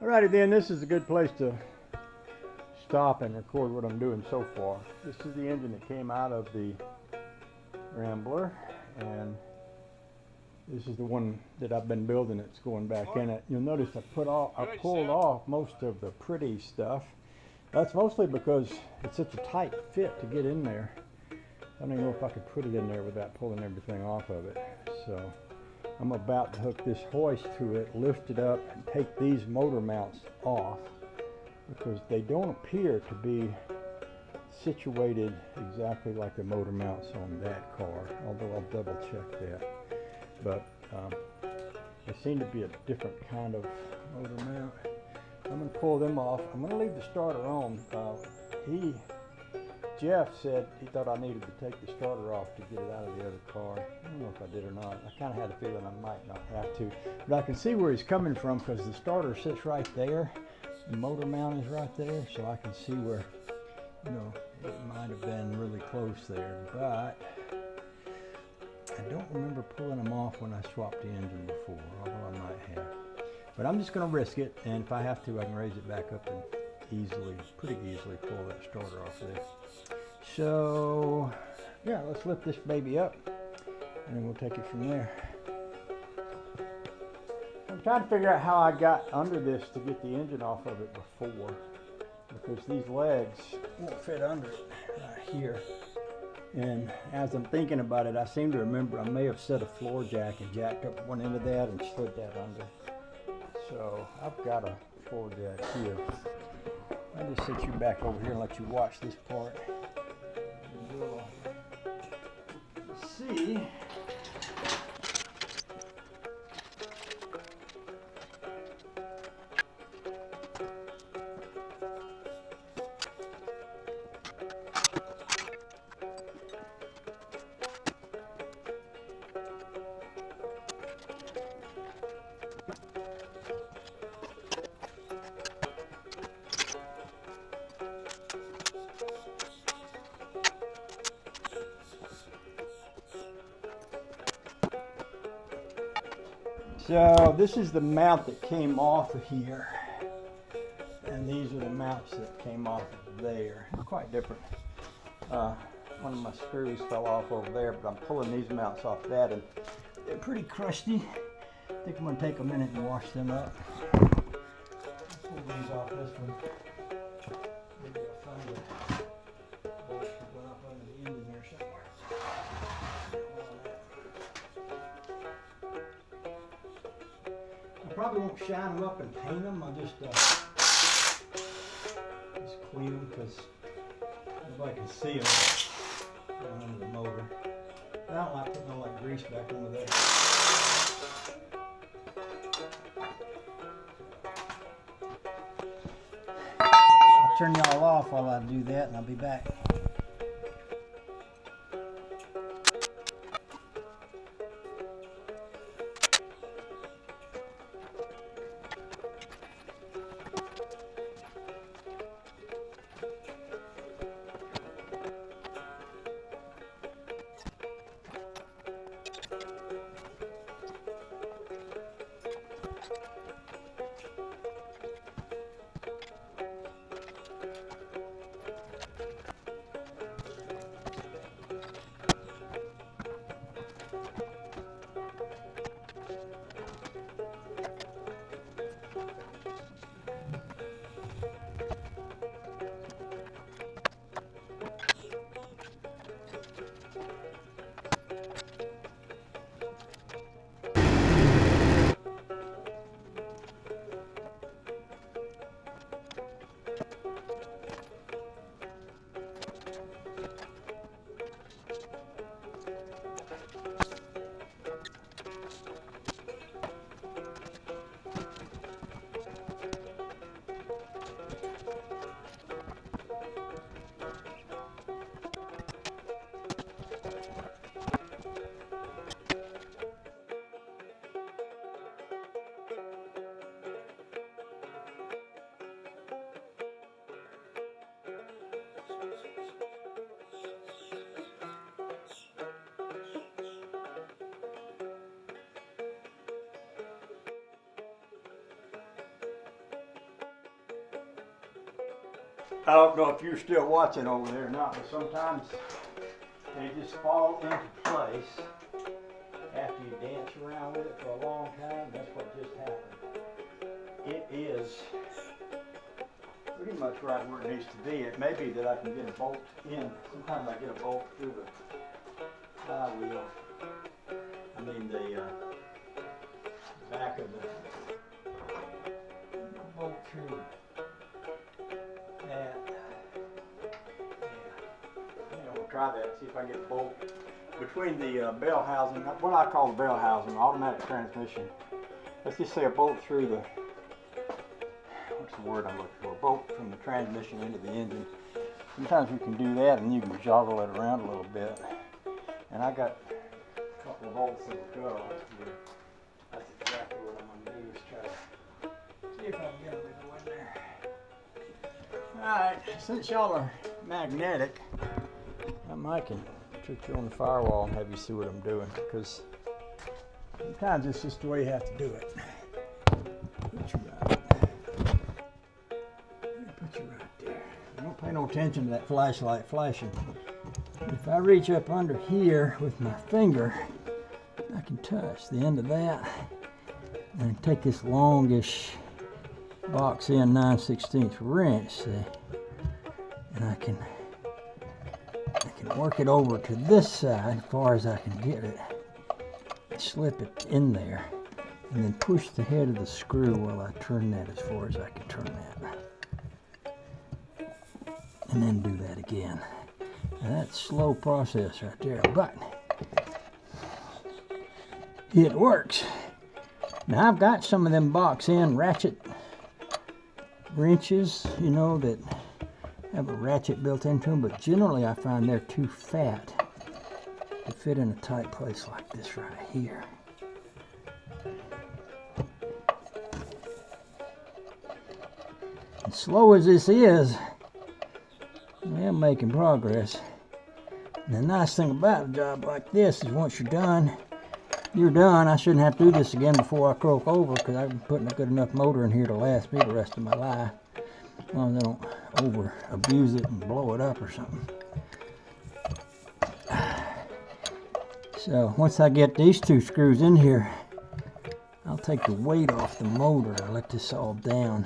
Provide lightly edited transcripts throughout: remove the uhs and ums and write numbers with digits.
Alrighty then, this is a good place to stop and record what I'm doing so far. This is the engine that came out of the Rambler, and this is the one that I've been building that's going back in it. You'll notice I pulled off most of the pretty stuff. That's mostly because it's such a tight fit to get in there. I don't even know if I could put it in there without pulling everything off of it. So I'm about to hook this hoist to it, lift it up, and take these motor mounts off because they don't appear to be situated exactly like the motor mounts on that car, although I'll double check that. But they seem to be a different kind of motor mount. I'm going to pull them off. I'm going to leave the starter on. Jeff said he thought I needed to take the starter off to get it out of the other car. I don't know if I did or not. I kind of had a feeling I might not have to. But I can see where he's coming from because the starter sits right there. The motor mount is right there, so I can see where, you know, it might have been really close there. But I don't remember pulling them off when I swapped the engine before, although I might have. But I'm just going to risk it, and if I have to, I can raise it back up and pretty easily pull that starter off there. So, yeah, let's lift this baby up, and then we'll take it from there. I'm trying to figure out how I got under this to get the engine off of it before, because these legs won't fit under it right here. And as I'm thinking about it, I seem to remember I may have set a floor jack and jacked up one end of that and slid that under. So I've got a floor jack here. I'll just sit you back over here and let you watch this part. And we'll see. So this is the mount that came off of here, and these are the mounts that came off of there. Quite different. One of my screws fell off over there, but I'm pulling these mounts off that, and they're pretty crusty. I think I'm going to take a minute and wash them up. Pull these off this one. Maybe I'll find a bolt that went up under the engine there somewhere. Probably won't shine them up and paint them. I'll just clean them because nobody can see them down under the motor. I don't like putting all that grease back under there. I'll turn y'all off while I do that, and I'll be back. I don't know if you're still watching over there or not, but sometimes they just fall into place after you dance around with it for a long time. That's what just happened. It is pretty much right where it needs to be. It may be that I can get a bolt in. Sometimes I get a bolt through the flywheel. I mean the back of the bolt through that. Yeah. We'll try that, see if I can get a bolt between the bell housing, what I call the bell housing, automatic transmission. Let's just say a bolt through the, what's the word I'm looking for? A bolt from the transmission into the engine. Sometimes you can do that and you can joggle it around a little bit. And I got a couple of bolts that'll go here. That's exactly what I'm going to do, is try to see if I can get them to go in there. Alright, since y'all are magnetic, I might can trick you on the firewall and have you see what I'm doing, because sometimes it's just the way you have to do it. Put you right there. Don't pay no attention to that flashlight flashing. If I reach up under here with my finger, I can touch the end of that and take this longish box in 9/16 wrench, see, and I can work it over to this side as far as I can get it, slip it in there, and then push the head of the screw while I turn that as far as I can turn that, and then do that again. Now that's a slow process right there, but it works. Now I've got some of them box end ratchet wrenches, you know, that have a ratchet built into them, but generally I find they're too fat to fit in a tight place like this right here. As slow as this is, I am making progress. And the nice thing about a job like this is once you're done, you're done. I shouldn't have to do this again before I croak over, because I've been putting a good enough motor in here to last me the rest of my life. As long as I don't over abuse it and blow it up or something. So once I get these two screws in here, I'll take the weight off the motor. I'll let this all down,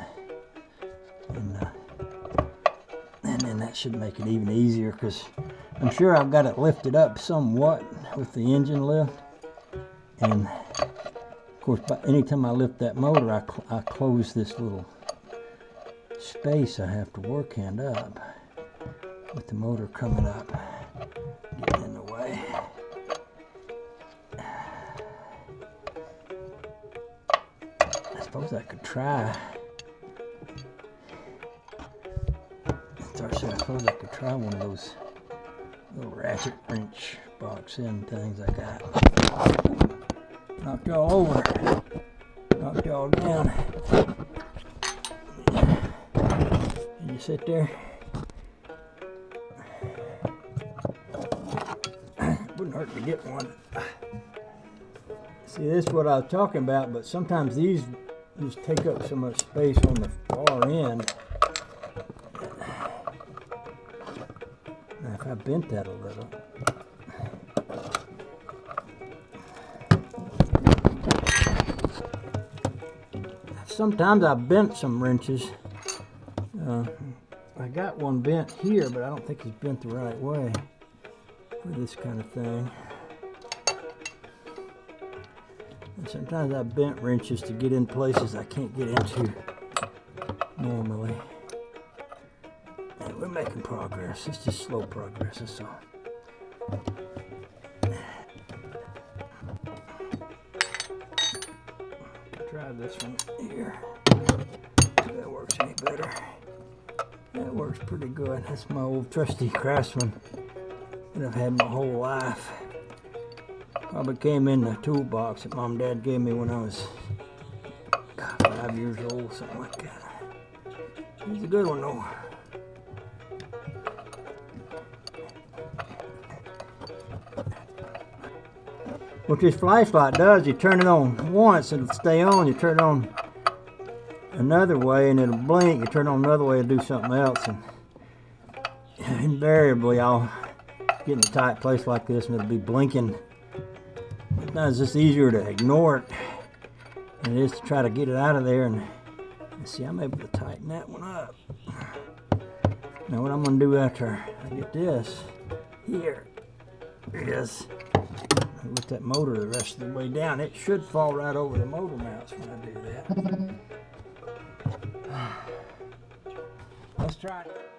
and then that should make it even easier, because I'm sure I've got it lifted up somewhat with the engine lift, and of course anytime I lift that motor, I close this little space I have to work hand up with the motor coming up, getting in the way. I suppose I could try. I suppose I could try one of those little ratchet wrench box end things I got. Knocked y'all over. Knocked y'all down. And you sit there. Wouldn't hurt to get one. See, this is what I was talking about, but sometimes these just take up so much space on the far end. Now, if I bent that a little. Sometimes I bent some wrenches. I got one bent here, but I don't think it's bent the right way for this kind of thing. And sometimes I bent wrenches to get in places I can't get into normally. And we're making progress. It's just slow progress, that's all. Try this one here. If that works any better. That works pretty good. That's my old trusty Craftsman that I've had my whole life. Probably came in the toolbox that Mom and Dad gave me when I was 5 years old, something like that. It's a good one though. What this flashlight does, you turn it on once, it'll stay on. You turn it on another way and it'll blink. You turn on another way and do something else, and invariably I'll get in a tight place like this and it'll be blinking. Sometimes it's easier to ignore it than it is to try to get it out of there. And see, I'm able to tighten that one up. Now what I'm going to do after I get this here is let that motor the rest of the way down. It should fall right over the motor mounts when I do that. Let's try it.